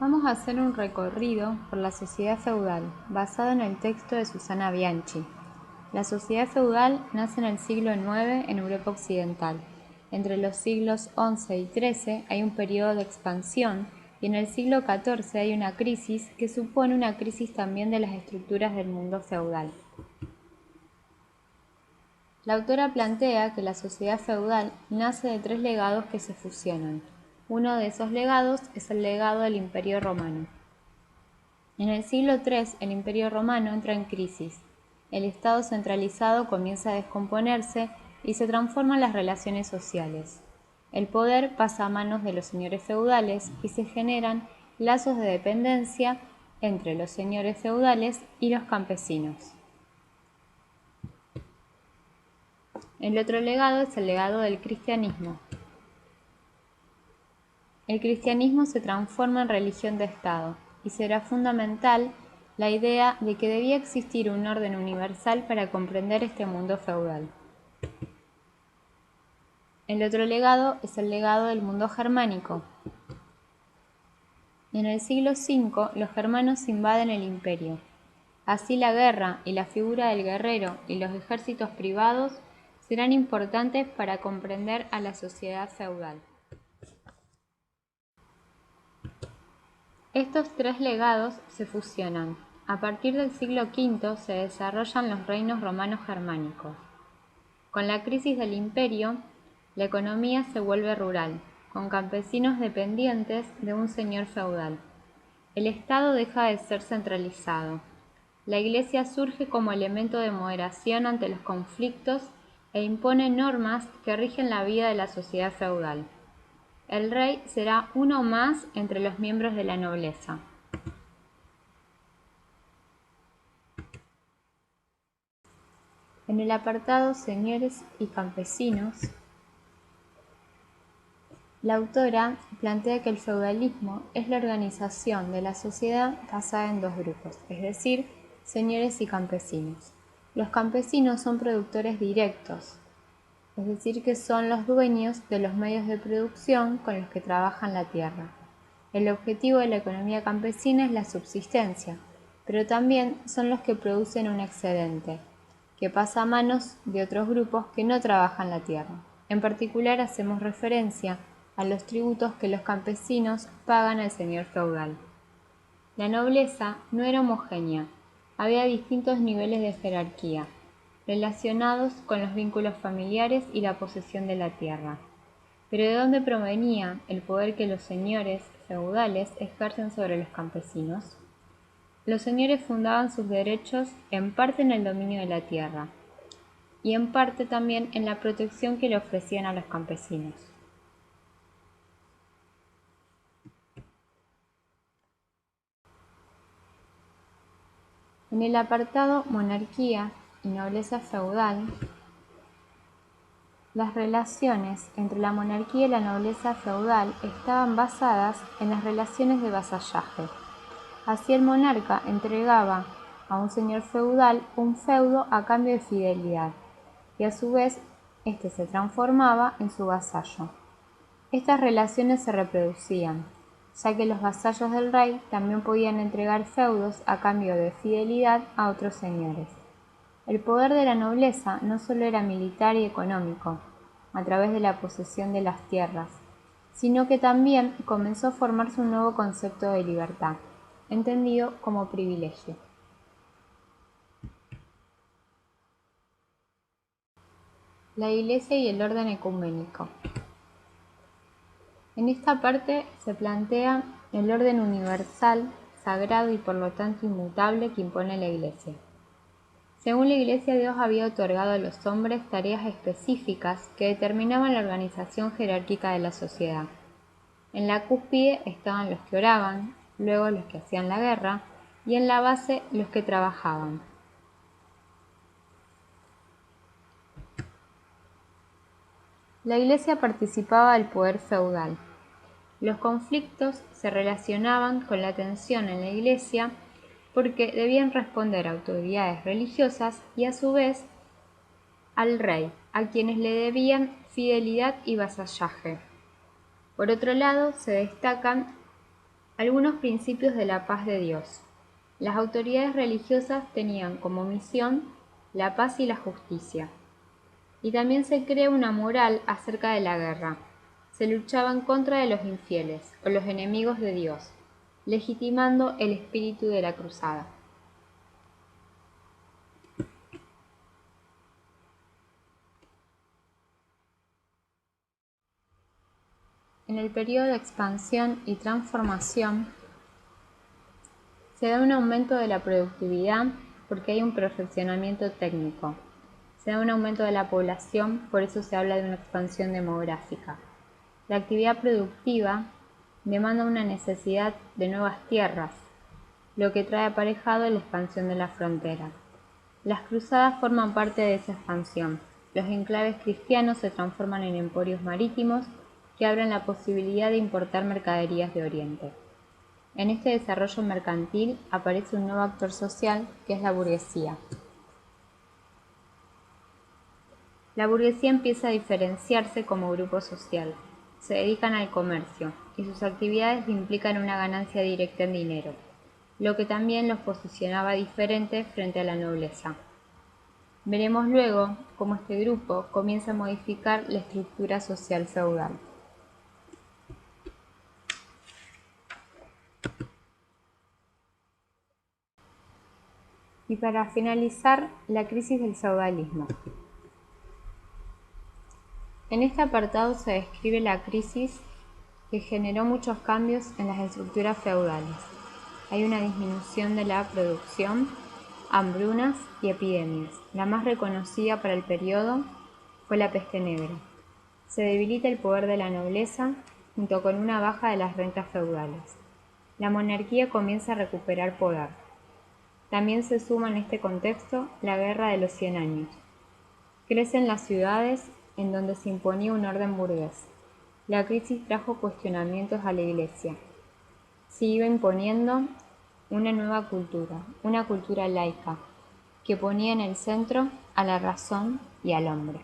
Vamos a hacer un recorrido por la sociedad feudal, basado en el texto de Susana Bianchi. La sociedad feudal nace en el siglo IX en Europa Occidental. Entre los siglos XI y XIII hay un periodo de expansión y en el siglo XIV hay una crisis que supone una crisis también de las estructuras del mundo feudal. La autora plantea que la sociedad feudal nace de tres legados que se fusionan. Uno de esos legados es el legado del Imperio Romano. En el siglo III, el Imperio Romano entra en crisis. El Estado centralizado comienza a descomponerse y se transforman las relaciones sociales. El poder pasa a manos de los señores feudales y se generan lazos de dependencia entre los señores feudales y los campesinos. El otro legado es el legado del cristianismo. El cristianismo se transforma en religión de Estado y será fundamental la idea de que debía existir un orden universal para comprender este mundo feudal. El otro legado es el legado del mundo germánico. En el siglo V, los germanos invaden el imperio. Así la guerra y la figura del guerrero y los ejércitos privados serán importantes para comprender a la sociedad feudal. Estos tres legados se fusionan. A partir del siglo V se desarrollan los reinos romanos germánicos. Con la crisis del imperio, la economía se vuelve rural, con campesinos dependientes de un señor feudal. El Estado deja de ser centralizado. La Iglesia surge como elemento de moderación ante los conflictos e impone normas que rigen la vida de la sociedad feudal. El rey será uno más entre los miembros de la nobleza. En el apartado Señores y Campesinos, la autora plantea que el feudalismo es la organización de la sociedad basada en dos grupos, es decir, señores y campesinos. Los campesinos son productores directos, es decir, que son los dueños de los medios de producción con los que trabajan la tierra. El objetivo de la economía campesina es la subsistencia, pero también son los que producen un excedente, que pasa a manos de otros grupos que no trabajan la tierra. En particular hacemos referencia a los tributos que los campesinos pagan al señor feudal. La nobleza no era homogénea, había distintos niveles de jerarquía, relacionados con los vínculos familiares y la posesión de la tierra. Pero ¿de dónde provenía el poder que los señores feudales ejercen sobre los campesinos? Los señores fundaban sus derechos en parte en el dominio de la tierra y en parte también en la protección que le ofrecían a los campesinos. En el apartado Monarquía y nobleza feudal, las relaciones entre la monarquía y la nobleza feudal estaban basadas en las relaciones de vasallaje. Así el monarca entregaba a un señor feudal un feudo a cambio de fidelidad, y a su vez éste se transformaba en su vasallo. Estas relaciones se reproducían, ya que los vasallos del rey también podían entregar feudos a cambio de fidelidad a otros señores. El poder de la nobleza no solo era militar y económico, a través de la posesión de las tierras, sino que también comenzó a formarse un nuevo concepto de libertad, entendido como privilegio. La Iglesia y el orden ecuménico. En esta parte se plantea el orden universal, sagrado y por lo tanto inmutable que impone la Iglesia. Según la Iglesia, Dios había otorgado a los hombres tareas específicas que determinaban la organización jerárquica de la sociedad. En la cúspide estaban los que oraban, luego los que hacían la guerra y en la base los que trabajaban. La Iglesia participaba del poder feudal. Los conflictos se relacionaban con la tensión en la Iglesia porque debían responder a autoridades religiosas y a su vez al rey, a quienes le debían fidelidad y vasallaje. Por otro lado, se destacan Algunos principios de la paz de Dios. Las autoridades religiosas tenían como misión la paz y la justicia. Y también se crea una moral acerca de la guerra. Se luchaba en contra de los infieles o los enemigos de Dios, legitimando el espíritu de la cruzada. En el periodo de expansión y transformación se da un aumento de la productividad porque hay un perfeccionamiento técnico. Se da un aumento de la población, por eso se habla de una expansión demográfica. La actividad productiva demanda una necesidad de nuevas tierras, lo que trae aparejado la expansión de la frontera. Las cruzadas forman parte de esa expansión. Los enclaves cristianos se transforman en emporios marítimos que abren la posibilidad de importar mercaderías de Oriente. En este desarrollo mercantil aparece un nuevo actor social que es la burguesía. La burguesía empieza a diferenciarse como grupo social. Se dedican al comercio y sus actividades implican una ganancia directa en dinero, lo que también los posicionaba diferente frente a la nobleza. Veremos luego cómo este grupo comienza a modificar la estructura social feudal. Y para finalizar, la crisis del feudalismo. En este apartado se describe la crisis que generó muchos cambios en las estructuras feudales. Hay una disminución de la producción, hambrunas y epidemias. La más reconocida para el periodo fue la peste negra. Se debilita el poder de la nobleza junto con una baja de las rentas feudales. La monarquía comienza a recuperar poder. También se suma en este contexto la Guerra de los 100 años. Crecen las ciudades en donde se imponía un orden burgués. La crisis trajo cuestionamientos a la Iglesia. Se iba imponiendo una nueva cultura, una cultura laica, que ponía en el centro a la razón y al hombre.